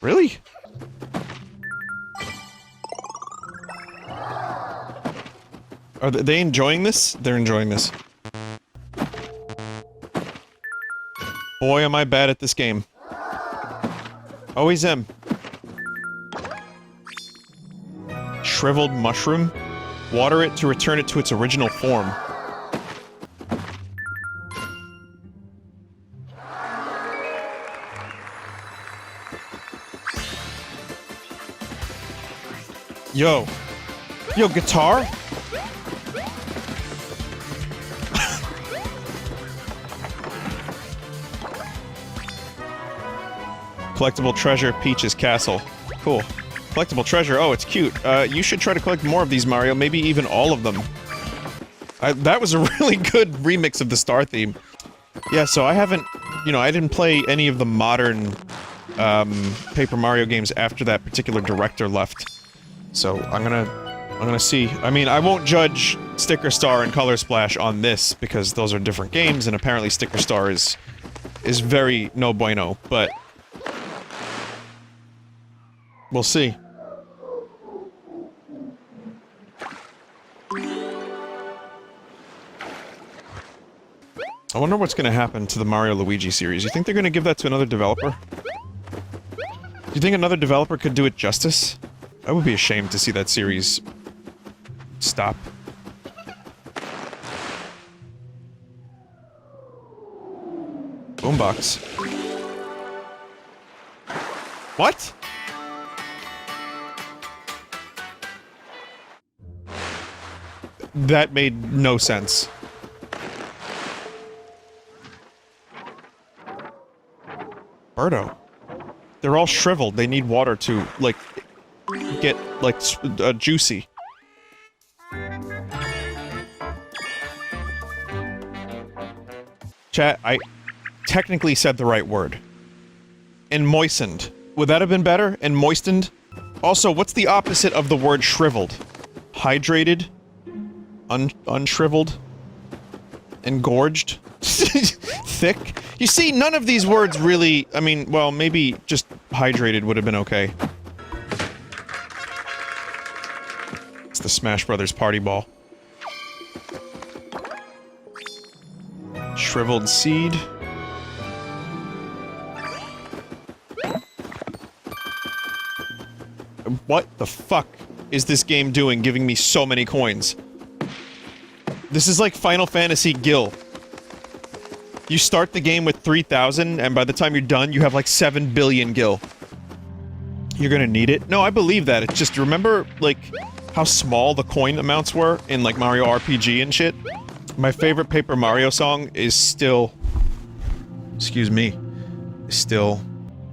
Really? Are they enjoying this? They're enjoying this. Boy, am I bad at this game. Always am. Shriveled mushroom? Water it to return it to its original form. Yo. Yo, guitar? Collectible treasure, Peach's castle. Cool. Collectible treasure, oh, it's cute. You should try to collect more of these, Mario, maybe even all of them. That was a really good remix of the Star theme. Yeah, so I haven't, you know, I didn't play any of the modern, Paper Mario games after that particular director left. So, I'm gonna see. I mean, I won't judge Sticker Star and Color Splash on this, because those are different games, and apparently Sticker Star is very no bueno, but... we'll see. I wonder what's gonna happen to the Mario Luigi series. You think they're gonna give that to another developer? Do you think another developer could do it justice? I would be ashamed to see that series stop. Boombox. What? That made no sense. Birdo. They're all shriveled. They need water to, like, get, like, juicy. Chat, I technically said the right word. And moistened. Would that have been better? And moistened? Also, what's the opposite of the word shriveled? Hydrated? Unshriveled? Engorged? Thick? You see, none of these words really... I mean, well, maybe just hydrated would have been okay. It's the Smash Brothers party ball. Shriveled seed. What the fuck is this game doing, giving me so many coins? This is like Final Fantasy Gil. You start the game with 3,000, and by the time you're done, you have like 7 billion gil. You're gonna need it? No, I believe that. It's just, remember, like, how small the coin amounts were in, like, Mario RPG and shit? My favorite Paper Mario song is still... excuse me. Still...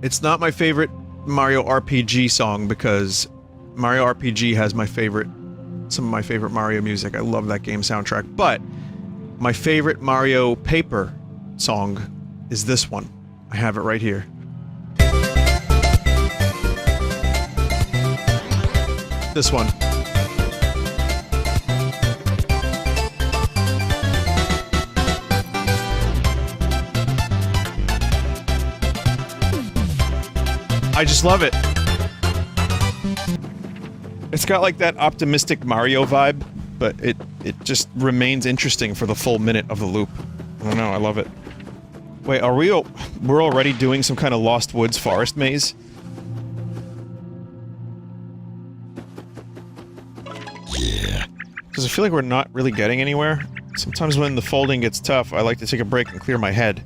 It's not my favorite Mario RPG song, because Mario RPG has my favorite... some of my favorite Mario music. I love that game soundtrack, but... my favorite Mario Paper song is this one. I have it right here. This one. I just love it. It's got like that optimistic Mario vibe, but it just remains interesting for the full minute of the loop. I don't know, I love it. Wait, are we're already doing some kind of Lost Woods forest maze? Yeah. Because I feel like we're not really getting anywhere. Sometimes when the folding gets tough, I like to take a break and clear my head.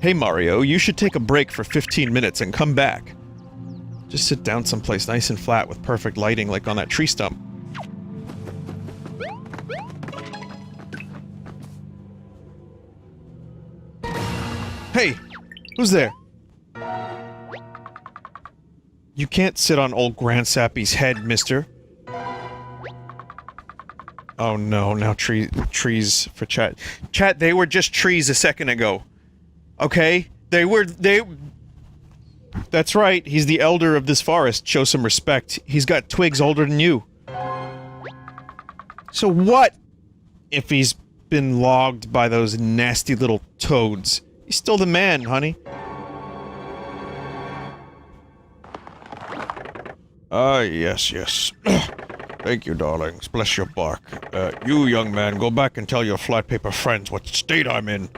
Hey Mario, you should take a break for 15 minutes and come back. Just sit down someplace nice and flat with perfect lighting like on that tree stump. Hey! Who's there? You can't sit on old Grand Sappy's head, mister. Oh no, now trees for chat. Chat, they were just trees a second ago. Okay? That's right, he's the elder of this forest. Show some respect. He's got twigs older than you. So what if he's been logged by those nasty little toads? He's still the man, honey. Ah, yes, yes. Thank you, darlings. Bless your bark. You, young man, go back and tell your flat paper friends what state I'm in.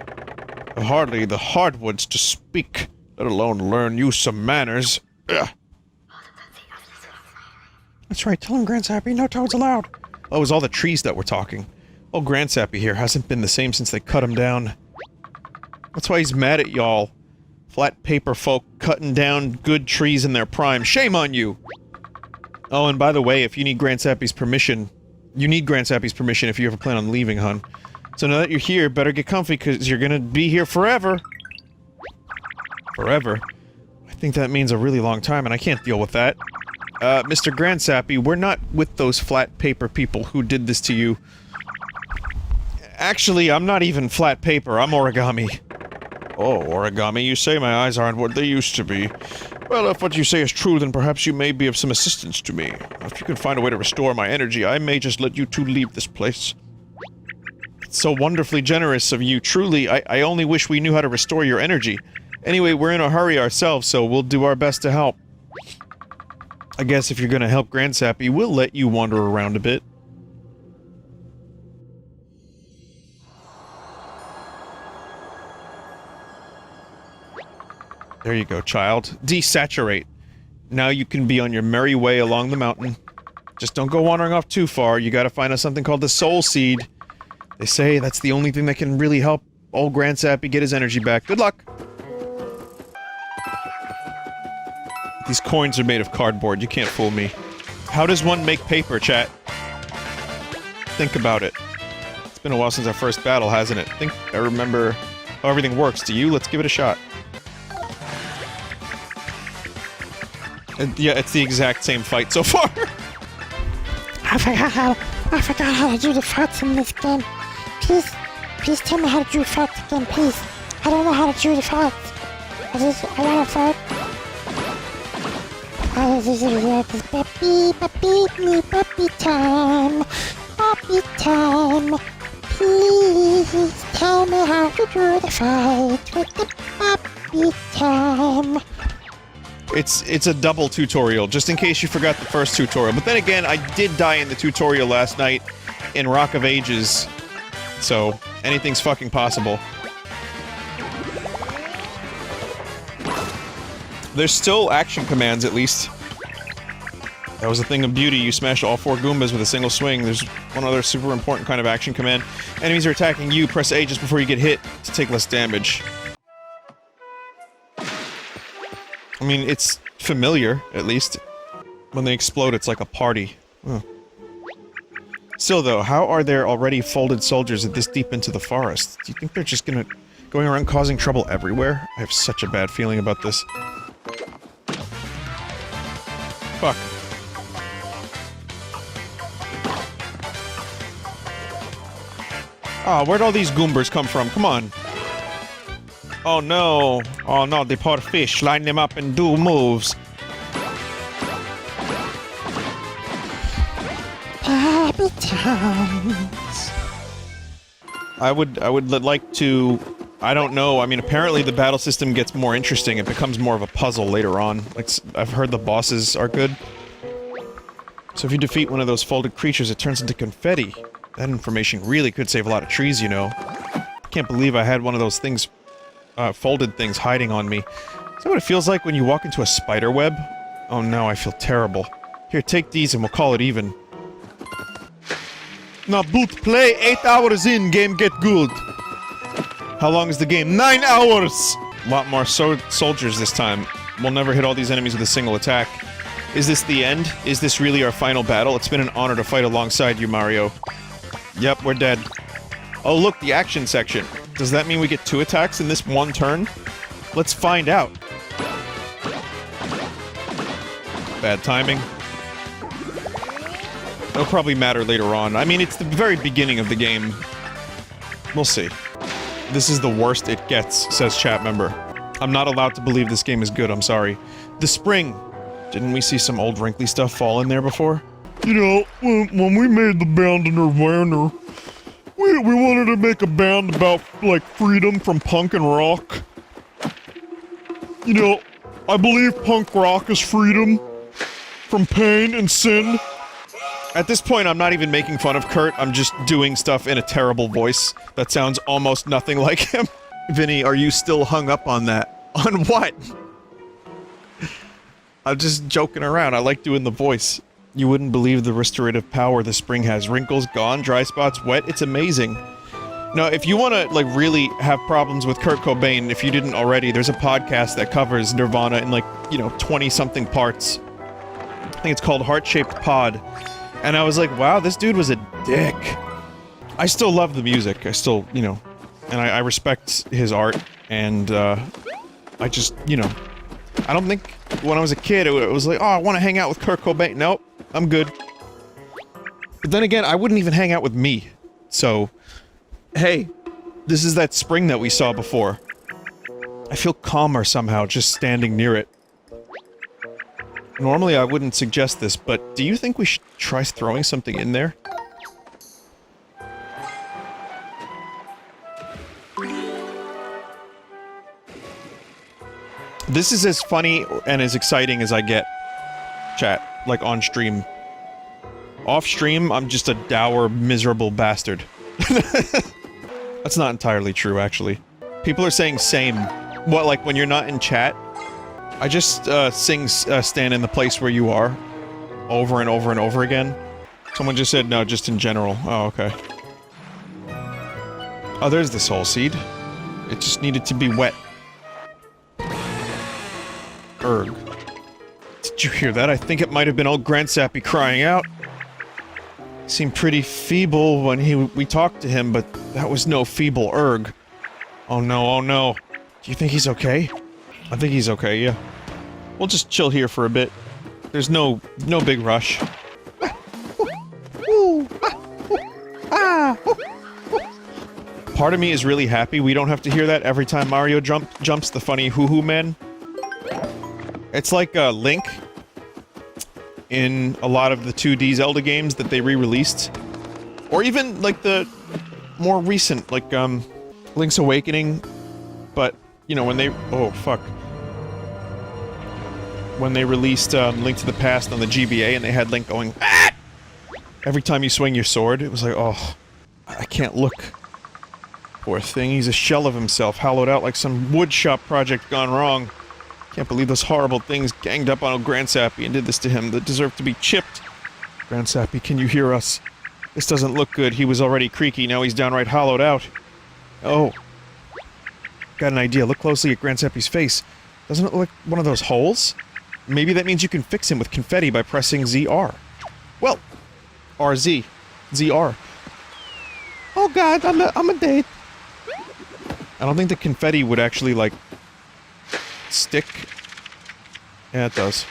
Hardly the hardwoods to speak, let alone learn you some manners. Ugh. That's right, tell him, Grand Sappy, no toads allowed. Oh, it was all the trees that were talking. Oh, Grand Sappy here hasn't been the same since they cut him down. That's why he's mad at y'all. Flat paper folk cutting down good trees in their prime. Shame on you! Oh, and by the way, if you need Grand Sappy's permission... You need Grand Sappy's permission if you ever plan on leaving, hun. So now that you're here, better get comfy, because you're gonna be here forever. Forever? I think that means a really long time, and I can't deal with that. Mr. Grand Sappy, we're not with those flat paper people who did this to you. Actually, I'm not even flat paper, I'm Origami. Oh, Origami, you say my eyes aren't what they used to be. Well, if what you say is true, then perhaps you may be of some assistance to me. If you can find a way to restore my energy, I may just let you two leave this place. It's so wonderfully generous of you, truly. I only wish we knew how to restore your energy. Anyway, we're in a hurry ourselves, so we'll do our best to help. I guess if you're gonna help Grand Sappy, we'll let you wander around a bit. There you go, child. Desaturate. Now you can be on your merry way along the mountain. Just don't go wandering off too far. You gotta find us something called the Soul Seed. They say that's the only thing that can really help old Grand Sappy get his energy back. Good luck! These coins are made of cardboard. You can't fool me. How does one make paper, chat? Think about it. It's been a while since our first battle, hasn't it? I remember how everything works. Do you? Let's give it a shot. Yeah, it's the exact same fight so far. I forgot how to do the fights in this game. Please tell me how to do the fights again, please. I don't know how to do the fights. I want to fight. Puppy time. Puppy time. Please tell me how to do the fight with the puppy time. It's a double tutorial, just in case you forgot the first tutorial. But then again, I did die in the tutorial last night in Rock of Ages. So, anything's fucking possible. There's still action commands, at least. That was a thing of beauty. You smash all 4 Goombas with a single swing. There's one other super important kind of action command. Enemies are attacking you, press A just before you get hit to take less damage. I mean, it's familiar, at least. When they explode, it's like a party. Huh. Still, though, how are there already folded soldiers this deep into the forest? Do you think they're just going around causing trouble everywhere? I have such a bad feeling about this. Fuck. Ah, where'd all these Goombers come from? Come on. Oh no. Oh no, the poor fish. Line them up and do moves. Happy times. I would like to... I don't know, I mean, apparently the battle system gets more interesting. It becomes more of a puzzle later on. Like, I've heard the bosses are good. So if you defeat one of those folded creatures, it turns into confetti. That information really could save a lot of trees, you know. I can't believe I had one of those things, folded things hiding on me. Is that what it feels like when you walk into a spider web? Oh no, I feel terrible. Here, take these and we'll call it even. Now boot play, 8 hours in, game get good. How long is the game? 9 hours! A lot more soldiers this time. We'll never hit all these enemies with a single attack. Is this the end? Is this really our final battle? It's been an honor to fight alongside you, Mario. Yep, we're dead. Oh look, the action section. Does that mean we get 2 attacks in this one turn? Let's find out. Bad timing. It'll probably matter later on. I mean, it's the very beginning of the game. We'll see. This is the worst it gets, says chat member. I'm not allowed to believe this game is good, I'm sorry. The spring. Didn't we see some old wrinkly stuff fall in there before? You know, when we made the band in Nirvana, we wanted to make a band about, like, freedom from punk and rock. You know, I believe punk rock is freedom from pain and sin. At this point, I'm not even making fun of Kurt, I'm just doing stuff in a terrible voice that sounds almost nothing like him. Vinny, are you still hung up on that? On what? I'm just joking around, I like doing the voice. You wouldn't believe the restorative power the spring has. Wrinkles gone, dry spots wet, it's amazing. Now, if you want to, like, really have problems with Kurt Cobain, if you didn't already, there's a podcast that covers Nirvana in, like, you know, 20-something parts. I think it's called Heart-Shaped Pod. And I was like, wow, this dude was a dick. I still love the music, I still, you know, and I respect his art, and, I just, you know, I don't think when I was a kid, it was like, oh, I want to hang out with Kurt Cobain. Nope, I'm good. But then again, I wouldn't even hang out with me, so... Hey, this is that spring that we saw before. I feel calmer somehow just standing near it. Normally I wouldn't suggest this, but do you think we should try throwing something in there? This is as funny and as exciting as I get, chat, like on stream. Off stream, I'm just a dour, miserable bastard. That's not entirely true, actually. People are saying same. What, like when you're not in chat? I just, sing, stand in the place where you are. Over and over and over again. Someone just said no, just in general. Oh, okay. Oh, there's the soul seed. It just needed to be wet. Erg. Did you hear that? I think it might have been old Grand Sappy crying out. Seemed pretty feeble when we talked to him, but that was no feeble erg. Oh no, oh no. Do you think he's okay? I think he's okay, yeah. We'll just chill here for a bit. There's no big rush. Part of me is really happy we don't have to hear that every time Mario jumps the funny hoo-hoo man. It's like Link in a lot of the 2D Zelda games that they re-released. Or even, like, the more recent, like, Link's Awakening, but, you know, when they- oh, fuck. When they released, Link to the Past on the GBA and they had Link going, ah! Every time you swing your sword, it was like, oh, I can't look. Poor thing, he's a shell of himself, hollowed out like some woodshop project gone wrong. Can't believe those horrible things ganged up on old Grand Sappy and did this to him that deserved to be chipped. Grand Sappy, can you hear us? This doesn't look good. He was already creaky, now he's downright hollowed out. Oh. Got an idea. Look closely at Grand Sappy's face. Doesn't it look like one of those holes? Maybe that means you can fix him with confetti by pressing ZR. Well, RZ. ZR. Oh god, I'm a date. I don't think the confetti would actually, like, stick. Yeah, it does.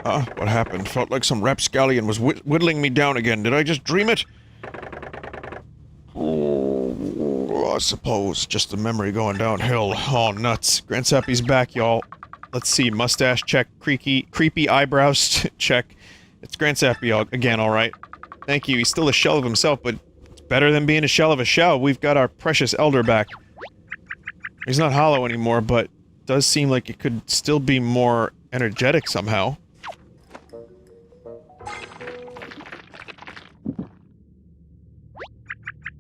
What happened? Felt like some rapscallion was whittling me down again. Did I just dream it? Oh, I suppose. Just a memory going downhill. Oh, nuts. Grand Sappy's back, y'all. Let's see. Mustache check. Creepy eyebrows check. It's Grand Sappy again, alright. Thank you. He's still a shell of himself, but it's better than being a shell of a shell. We've got our precious elder back. He's not hollow anymore, but does seem like it could still be more energetic somehow.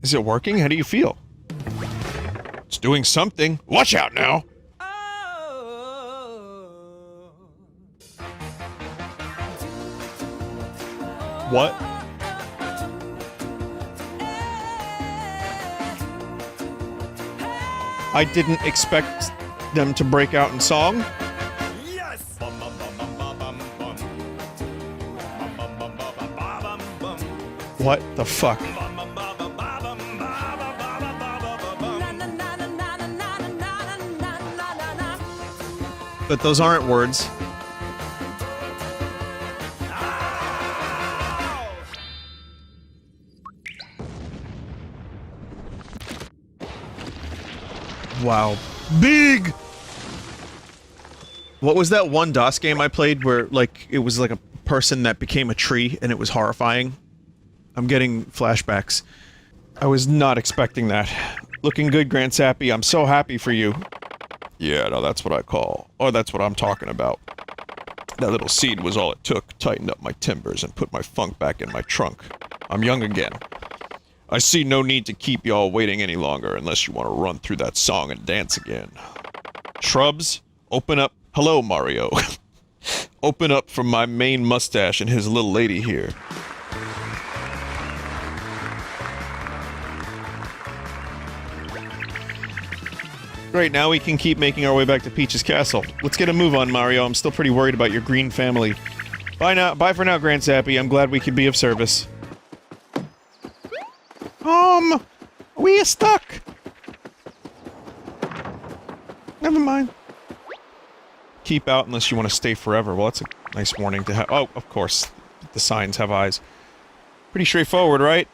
Is it working? How do you feel? It's doing something. Watch out now! What? I didn't expect them to break out in song. Yes! What the fuck? But those aren't words. Wow. Big! What was that one DOS game I played where, like, it was like a person that became a tree and it was horrifying? I'm getting flashbacks. I was not expecting that. Looking good, Grand Sappy. I'm so happy for you. Yeah, no, that's what I call... Oh, that's what I'm talking about. That little seed was all it took. Tightened up my timbers and put my funk back in my trunk. I'm young again. I see no need to keep y'all waiting any longer unless you want to run through that song and dance again. Shrubs, open up... Hello, Mario. Open up from my main mustache and his little lady here. Great, now we can keep making our way back to Peach's castle. Let's get a move on, Mario. I'm still pretty worried about your green family. Bye now. Bye for now, Grand Sappy. I'm glad we could be of service. We are stuck. Never mind. Keep out unless you want to stay forever. Well, that's a nice warning to have. Oh, of course. The signs have eyes. Pretty straightforward, right?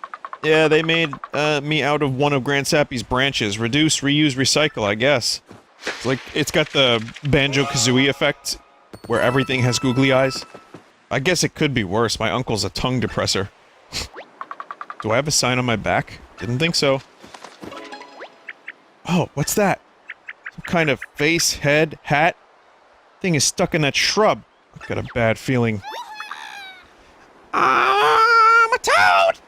Yeah, they made me out of one of Grand Sappy's branches. Reduce, reuse, recycle, I guess. It's like, it's got the Banjo-Kazooie effect, where everything has googly eyes. I guess it could be worse. My uncle's a tongue depressor. Do I have a sign on my back? Didn't think so. Oh, what's that? Some kind of face, head, hat? Thing is stuck in that shrub. I've got a bad feeling. I'm a toad!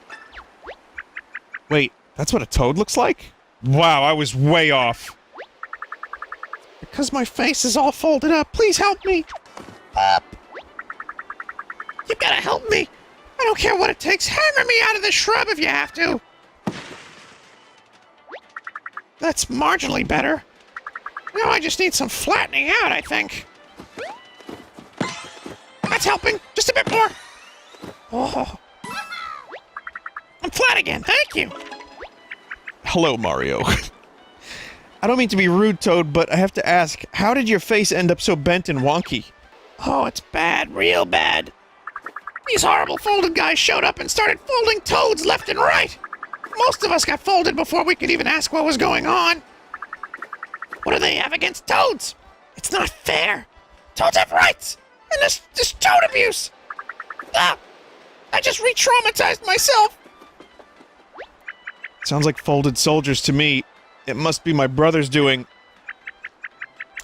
Wait, that's what a toad looks like? Wow, I was way off. Because my face is all folded up, please help me! Up! You gotta help me! I don't care what it takes, hammer me out of the shrub if you have to! That's marginally better. Now I just need some flattening out, I think. That's helping! Just a bit more! Oh. I'm flat again, thank you! Hello, Mario. I don't mean to be rude, Toad, but I have to ask, how did your face end up so bent and wonky? Oh, it's bad, real bad. These horrible folded guys showed up and started folding toads left and right. Most of us got folded before we could even ask what was going on. What do they have against toads? It's not fair. Toads have rights, and this toad abuse. Ah, I just re-traumatized myself. Sounds like folded soldiers to me. It must be my brother's doing.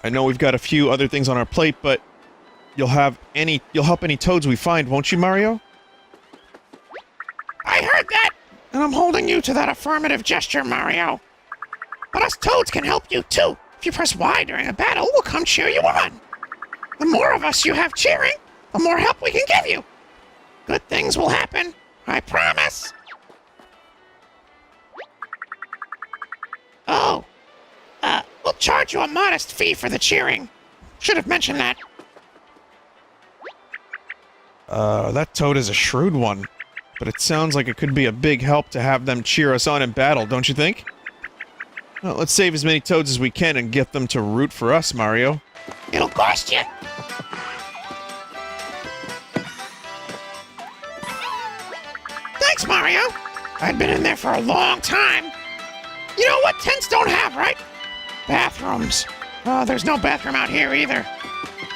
I know we've got a few other things on our plate, but you'll help any toads we find, won't you, Mario? I heard that, and I'm holding you to that affirmative gesture, Mario. But us toads can help you, too. If you press Y during a battle, we'll come cheer you on. The more of us you have cheering, the more help we can give you. Good things will happen, I promise. Oh, we'll charge you a modest fee for the cheering. Should have mentioned that. That toad is a shrewd one, but it sounds like it could be a big help to have them cheer us on in battle, don't you think? Well, let's save as many toads as we can and get them to root for us, Mario. It'll cost you. Thanks, Mario. I'd been in there for a long time. You know what tents don't have, right? Bathrooms. Oh, there's no bathroom out here either.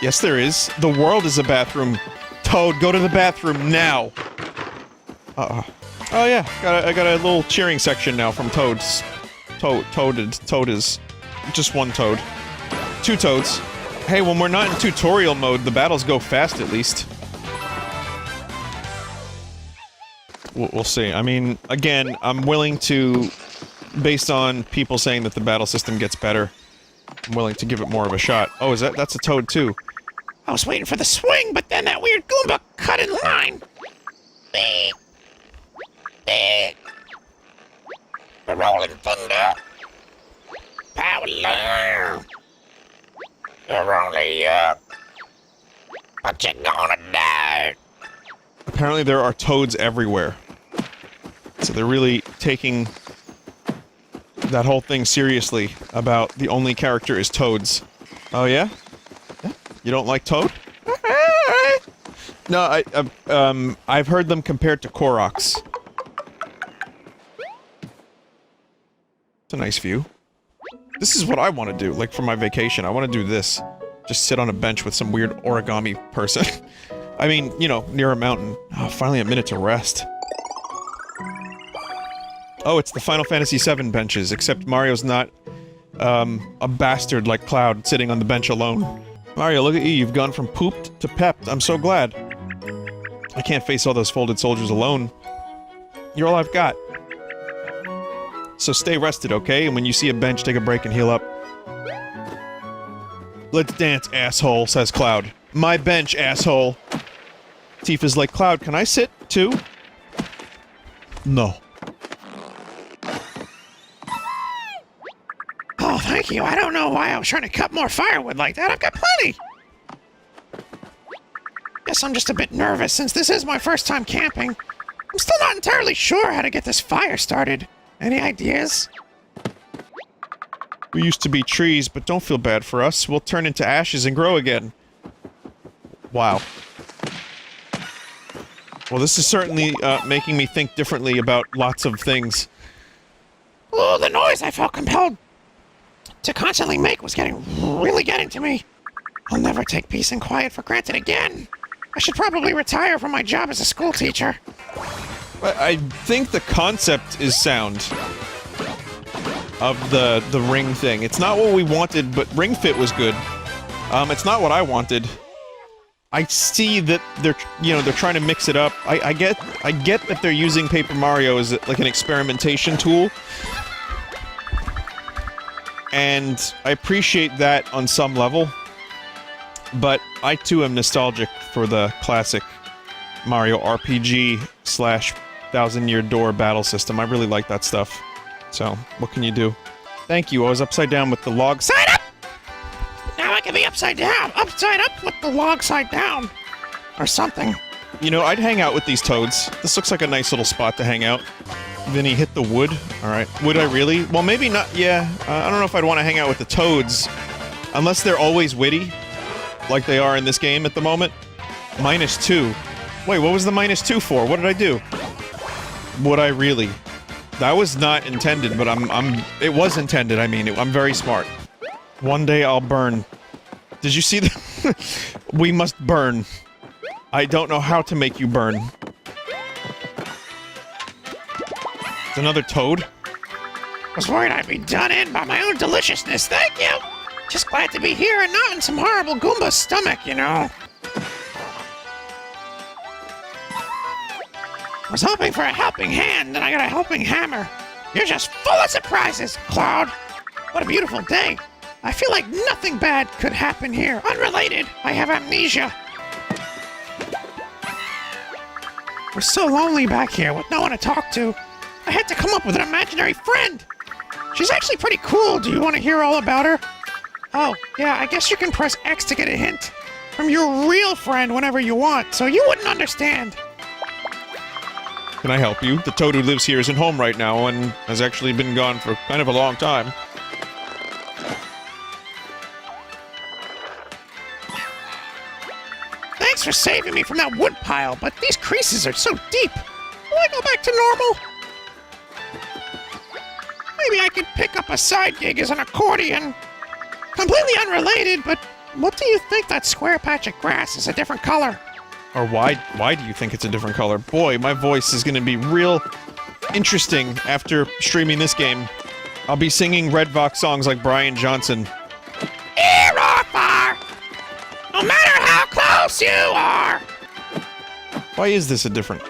Yes, there is. The world is a bathroom. Toad, go to the bathroom now. Oh yeah, I got a little cheering section now from Toads. Toad is just one Toad. Two Toads. Hey, when we're not in tutorial mode, the battles go fast at least. We'll see. I mean, again, I'm willing to, based on people saying that the battle system gets better, I'm willing to give it more of a shot. Oh, that's a Toad too. I was waiting for the swing, but then that weird Goomba cut in line. The rolling thunder. Power line. You're only but you're gonna die. Apparently there are toads everywhere. So they're really taking that whole thing seriously about the only character is toads. Oh yeah? Yeah? You don't like Toad? No, I've heard them compared to Koroks. It's a nice view. This is what I want to do, like for my vacation. I want to do this. Just sit on a bench with some weird origami person. I mean, you know, near a mountain. Oh, finally a minute to rest. Oh, it's the Final Fantasy VII benches, except Mario's not, a bastard like Cloud sitting on the bench alone. Mario, look at you, you've gone from pooped to pepped. I'm so glad. I can't face all those folded soldiers alone. You're all I've got. So stay rested, okay? And when you see a bench, take a break and heal up. Let's dance, asshole, says Cloud. My bench, asshole. Tifa's like, Cloud, can I sit, too? No. Oh, thank you. I don't know why I was trying to cut more firewood like that. I've got plenty. Guess I'm just a bit nervous since this is my first time camping. I'm still not entirely sure how to get this fire started. Any ideas? We used to be trees, but don't feel bad for us. We'll turn into ashes and grow again. Wow. Well, this is certainly, making me think differently about lots of things. Oh, the noise I felt compelled to constantly make was really getting to me. I'll never take peace and quiet for granted again. I should probably retire from my job as a school teacher. I think the concept is sound. Of the ring thing. It's not what we wanted, but Ring Fit was good. It's not what I wanted. I see that they're, you know, they're trying to mix it up. I get that they're using Paper Mario as like an experimentation tool. And I appreciate that on some level. But I too am nostalgic for the classic Mario RPG / Thousand Year Door battle system. I really like that stuff. So, what can you do? Thank you, I was upside down with the log side up! Now I can be upside down! Upside up with the log side down! Or something. You know, I'd hang out with these toads. This looks like a nice little spot to hang out. Vinny, hit the wood. Alright. Would I really? Well, maybe not. Yeah. I don't know if I'd want to hang out with the toads. Unless they're always witty. Like they are in this game at the moment. -2. Wait, what was the -2 for? What did I do? Would I really? That was not intended, but it was intended, I mean, I'm very smart. One day I'll burn. Did you see the- We must burn. I don't know how to make you burn. It's another toad? I was worried I'd be done in by my own deliciousness, thank you! Just glad to be here and not in some horrible Goomba's stomach, you know? I was hoping for a helping hand, and I got a helping hammer. You're just full of surprises, Cloud. What a beautiful day. I feel like nothing bad could happen here. Unrelated. I have amnesia. We're so lonely back here with no one to talk to. I had to come up with an imaginary friend. She's actually pretty cool. Do you want to hear all about her? Oh, yeah, I guess you can press X to get a hint from your real friend whenever you want, so you wouldn't understand. Can I help you? The toad who lives here isn't home right now and has actually been gone for kind of a long time. Thanks for saving me from that wood pile, but these creases are so deep. Will I go back to normal? Maybe I could pick up a side gig as an accordion. Completely unrelated, but what do you think that square patch of grass is a different color? Or why do you think it's a different color? Boy, my voice is gonna be real interesting after streaming this game. I'll be singing Red Vox songs like Brian Johnson. Here or far, no matter how close you are. Why is this a different...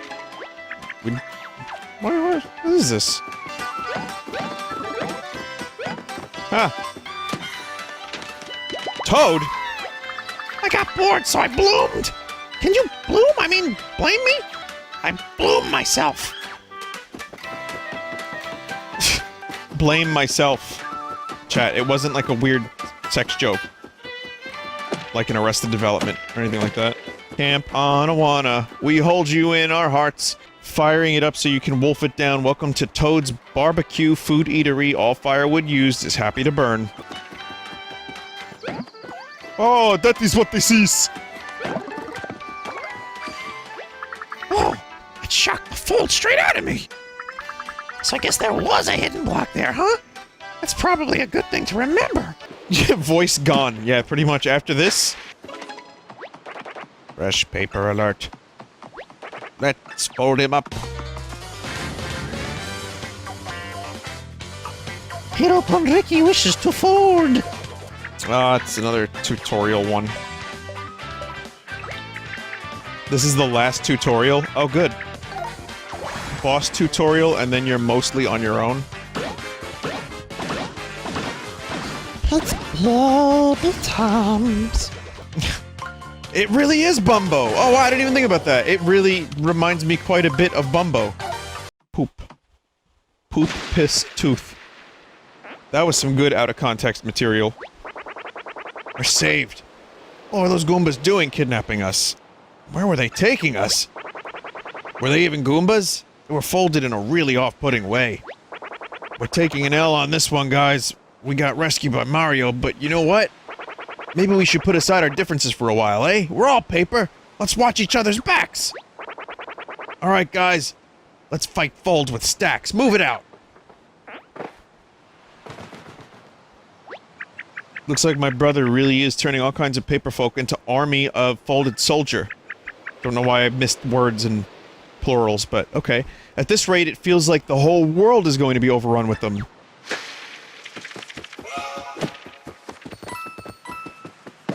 What is this? Huh. Toad? I got bored, so I bloomed. Can you bloom? I mean, blame me? I bloomed myself. Blame myself. Chat, it wasn't like a weird sex joke. Like in Arrested Development, or anything like that. Camp on Awana, we hold you in our hearts. Firing it up so you can wolf it down. Welcome to Toad's Barbecue Food Eatery. All firewood used is happy to burn. Oh, that is what this is! Oh, that shocked the fold straight out of me. So I guess there was a hidden block there, huh? That's probably a good thing to remember. Voice gone. Yeah, pretty much after this. Fresh paper alert. Let's fold him up. Hero Ricky wishes to fold. It's another tutorial one. This is the last tutorial? Oh, good. Boss tutorial, and then you're mostly on your own? It's baby times. It really is Bumbo! Oh, I didn't even think about that. It really reminds me quite a bit of Bumbo. Poop. Poop, piss, tooth. That was some good out-of-context material. We're saved. What were those Goombas doing kidnapping us? Where were they taking us? Were they even Goombas? They were folded in a really off-putting way. We're taking an L on this one, guys. We got rescued by Mario, but you know what? Maybe we should put aside our differences for a while, eh? We're all paper. Let's watch each other's backs. Alright, guys. Let's fight folds with stacks. Move it out. Looks like my brother really is turning all kinds of paper folk into army of folded soldier. Don't know why I missed words and plurals, but okay. At this rate, it feels like the whole world is going to be overrun with them.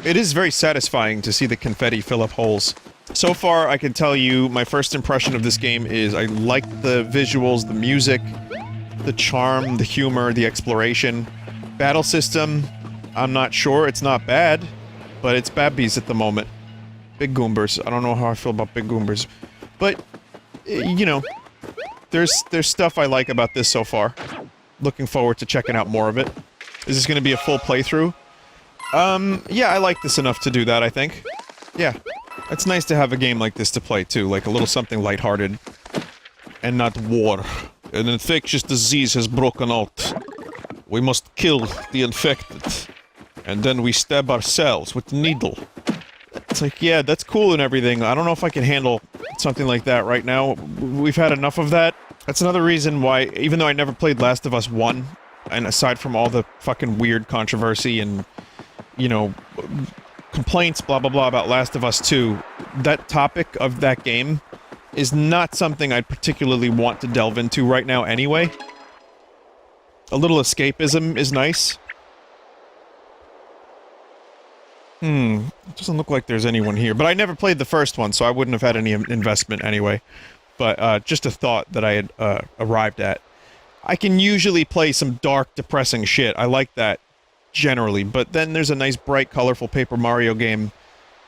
It is very satisfying to see the confetti fill up holes. So far, I can tell you, my first impression of this game is I like the visuals, the music, the charm, the humor, the exploration. Battle system, I'm not sure, it's not bad, but it's babbies at the moment. Big Goombers. I don't know how I feel about Big Goombers. But, you know, there's stuff I like about this so far. Looking forward to checking out more of it. Is this gonna be a full playthrough? Yeah, I like this enough to do that, I think. Yeah. It's nice to have a game like this to play, too. Like, a little something lighthearted. And not war. An infectious disease has broken out. We must kill the infected. And then we stab ourselves with the needle. It's like, yeah, that's cool and everything. I don't know if I can handle something like that right now. We've had enough of that. That's another reason why, even though I never played Last of Us 1, and aside from all the fucking weird controversy and, you know, complaints, blah blah blah, about Last of Us 2, that topic of that game is not something I'd particularly want to delve into right now anyway. A little escapism is nice. It doesn't look like there's anyone here, but I never played the first one, so I wouldn't have had any investment anyway. But, just a thought that I had, arrived at. I can usually play some dark, depressing shit. I like that, generally, but then there's a nice, bright, colorful Paper Mario game,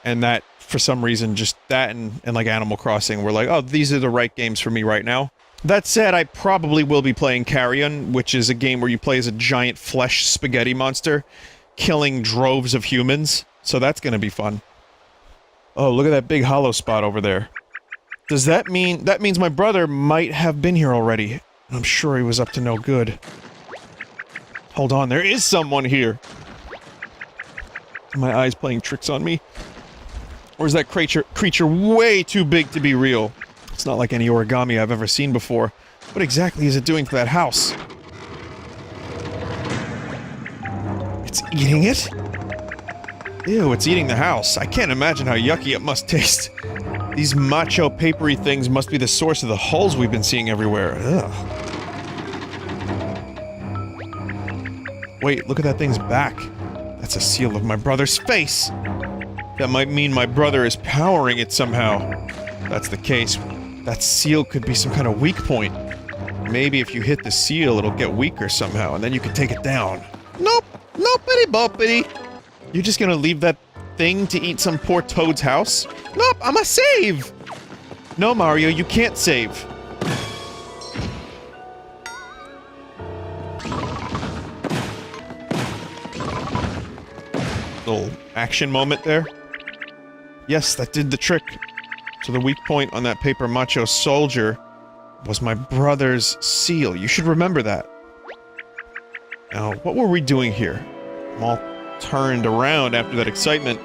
and that, for some reason, just that and like, Animal Crossing were like, oh, these are the right games for me right now. That said, I probably will be playing Carrion, which is a game where you play as a giant flesh spaghetti monster, killing droves of humans. So that's gonna be fun. Oh, look at that big hollow spot over there. Does that mean... that means my brother might have been here already. I'm sure he was up to no good. Hold on, there is someone here! Are my eyes playing tricks on me? Or is that creature way too big to be real? It's not like any origami I've ever seen before. What exactly is it doing to that house? It's eating it? Ew, it's eating the house. I can't imagine how yucky it must taste. These macho papery things must be the source of the holes we've been seeing everywhere. Ugh. Wait, look at that thing's back. That's a seal of my brother's face! That might mean my brother is powering it somehow. If that's the case, that seal could be some kind of weak point. Maybe if you hit the seal, it'll get weaker somehow, and then you can take it down. Nope! Nope-itty boppity! You're just gonna leave that thing to eat some poor toad's house? Nope, I'ma save! No, Mario, you can't save. Little action moment there. Yes, that did the trick. So the weak point on that paper macho soldier was my brother's seal. You should remember that. Now, what were we doing here? I'm all turned around after that excitement.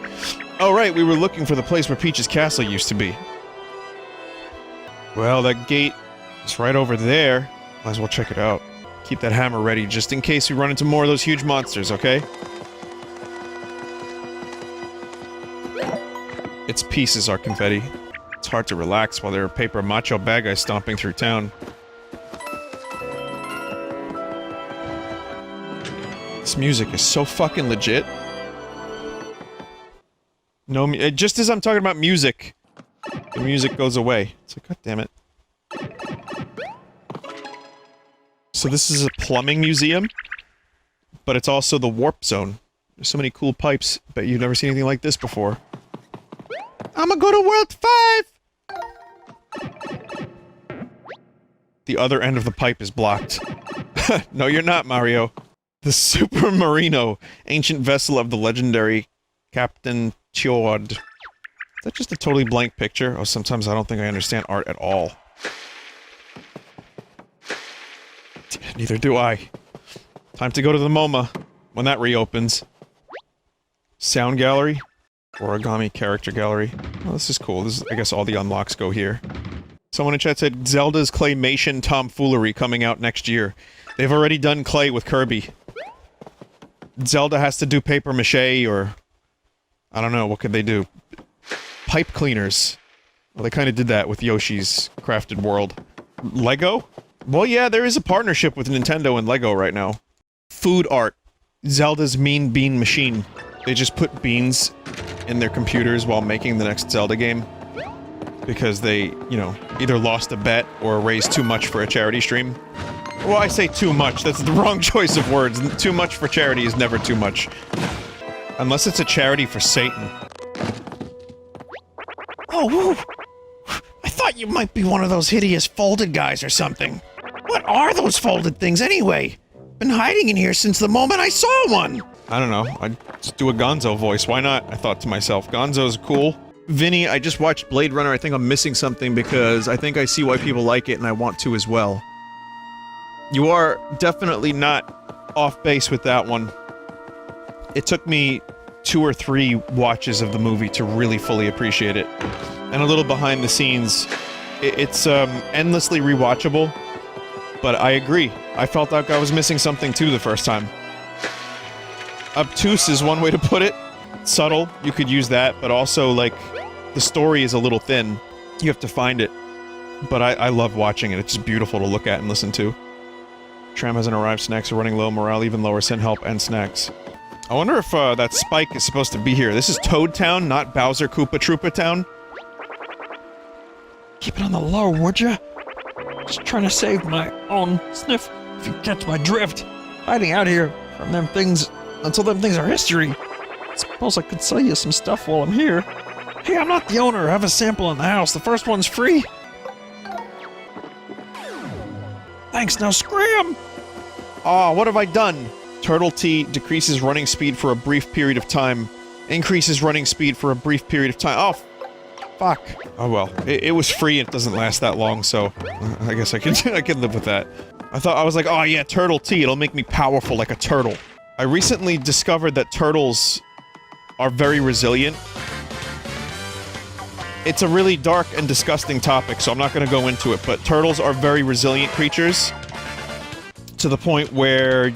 Oh right, we were looking for the place where Peach's castle used to be. Well, that gate is right over there. Might as well check it out. Keep that hammer ready just in case we run into more of those huge monsters, okay? Its pieces are confetti. It's hard to relax while there are paper macho bad guys stomping through town. This music is so fucking legit. No, just as I'm talking about music, the music goes away. It's like, god damn it. So this is a plumbing museum, but it's also the warp zone. There's so many cool pipes, but you've never seen anything like this before. I'ma go to World 5! The other end of the pipe is blocked. No, you're not, Mario. The Super Marino, ancient vessel of the legendary Captain Chord. Is that just a totally blank picture? Oh, sometimes I don't think I understand art at all. Neither do I. Time to go to the MoMA, when that reopens. Sound gallery? Origami character gallery. Oh, this is cool. This is, I guess all the unlocks go here. Someone in chat said, Zelda's claymation tomfoolery coming out next year. They've already done clay with Kirby. Zelda has to do paper mache, or... I don't know, what could they do? Pipe cleaners. Well, they kinda did that with Yoshi's Crafted World. Lego? Well, yeah, there is a partnership with Nintendo and Lego right now. Food art. Zelda's Mean Bean Machine. They just put beans in their computers while making the next Zelda game. Because they, you know, either lost a bet or raised too much for a charity stream. Well, I say too much, that's the wrong choice of words. Too much for charity is never too much. Unless it's a charity for Satan. Oh, woo. I thought you might be one of those hideous folded guys or something. What are those folded things anyway? Been hiding in here since the moment I saw one! I don't know, I'd just do a Gonzo voice, why not? I thought to myself, Gonzo's cool. Vinny, I just watched Blade Runner, I think I'm missing something because I think I see why people like it and I want to as well. You are definitely not off base with that one. It took me 2 or 3 watches of the movie to really fully appreciate it. And a little behind the scenes, it's endlessly rewatchable, but I agree. I felt like I was missing something too the first time. Obtuse is one way to put it. Subtle, you could use that, but also, like, the story is a little thin. You have to find it. But I love watching it, it's just beautiful to look at and listen to. Tram hasn't arrived, snacks are running low, morale even lower, send help and snacks. I wonder if, that Spike is supposed to be here. This is Toad Town, not Bowser Koopa Troopa Town. Keep it on the low, would ya? Just trying to save my own sniff, if you catch my drift. Hiding out here from them things until them things are history. Suppose I could sell you some stuff while I'm here. Hey, I'm not the owner. I have a sample in the house. The first one's free. Thanks, now scram! Aw, what have I done? Turtle Tea decreases running speed for a brief period of time. Increases running speed for a brief period of time. Oh, fuck. Oh well. It was free and it doesn't last that long, so... I guess I can live with that. I was like, oh yeah, Turtle Tea, it'll make me powerful like a turtle. I recently discovered that turtles are very resilient. It's a really dark and disgusting topic, so I'm not gonna go into it, but turtles are very resilient creatures. To the point where...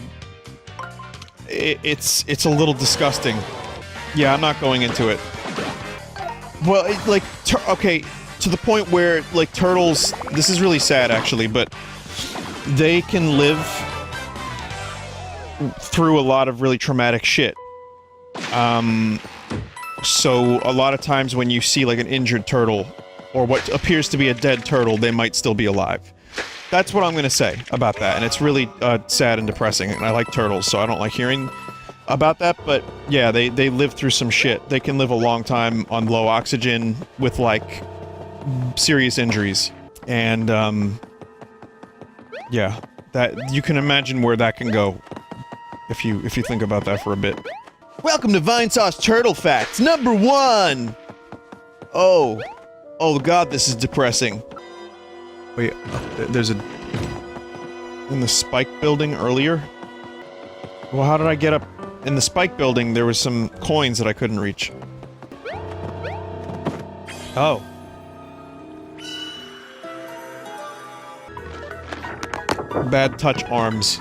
It's a little disgusting. Yeah, I'm not going into it. Well, okay, to the point where, like, turtles... This is really sad, actually, but... They can live... through a lot of really traumatic shit. So, a lot of times when you see, like, an injured turtle, or what appears to be a dead turtle, they might still be alive. That's what I'm gonna say about that, and it's really, sad and depressing, and I like turtles, so I don't like hearing about that, but yeah, they live through some shit. They can live a long time on low oxygen with, like, serious injuries. And, yeah, that, you can imagine where that can go, if you think about that for a bit. Welcome to Vinesauce Turtle Facts, number 1! Oh. Oh god, this is depressing. Wait, there's a... In the Spike building earlier? Well, how did I get up? In the Spike building, there was some coins that I couldn't reach. Oh. Bad touch arms.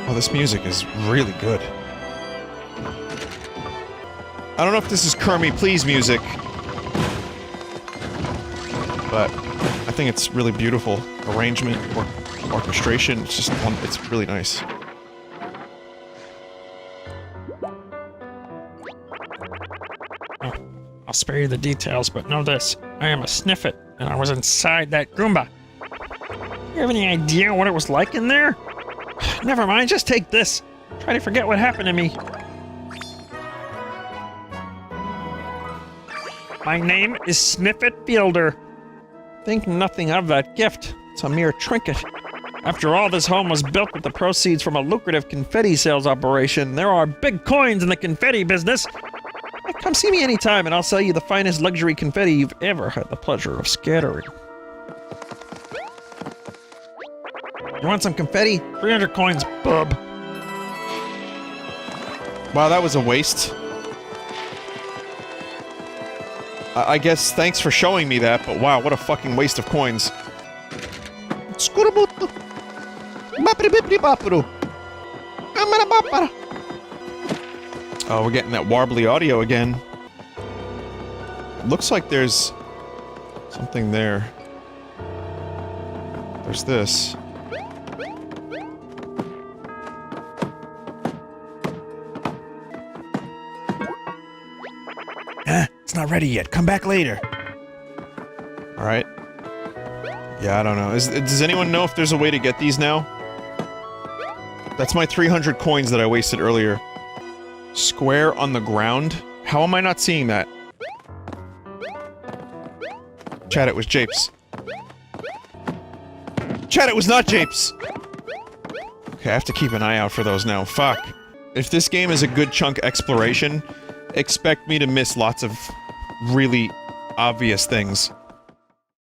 Oh, this music is really good. I don't know if this is Kermie Please music, but I think it's really beautiful. Arrangement, orchestration, it's just it's really nice. I'll spare you the details, but know this. I am a Sniffit, and I was inside that Goomba. You have any idea what it was like in there? Never mind, just take this. Try to forget what happened to me. My name is Sniffit Fielder. Think nothing of that gift. It's a mere trinket. After all, this home was built with the proceeds from a lucrative confetti sales operation. There are big coins in the confetti business. Come see me anytime and I'll sell you the finest luxury confetti you've ever had the pleasure of scattering. You want some confetti? 300 coins, bub. Wow, that was a waste. I guess thanks for showing me that, but wow, what a fucking waste of coins. Oh, we're getting that warbly audio again. Looks like there's something there. There's this. It's not ready yet. Come back later. Alright. Yeah, I don't know. Does anyone know if there's a way to get these now? That's my 300 coins that I wasted earlier. Square on the ground? How am I not seeing that? Chat, it was Japes. Chat, it was not Japes! Okay, I have to keep an eye out for those now. Fuck. If this game is a good chunk exploration, expect me to miss lots of really obvious things.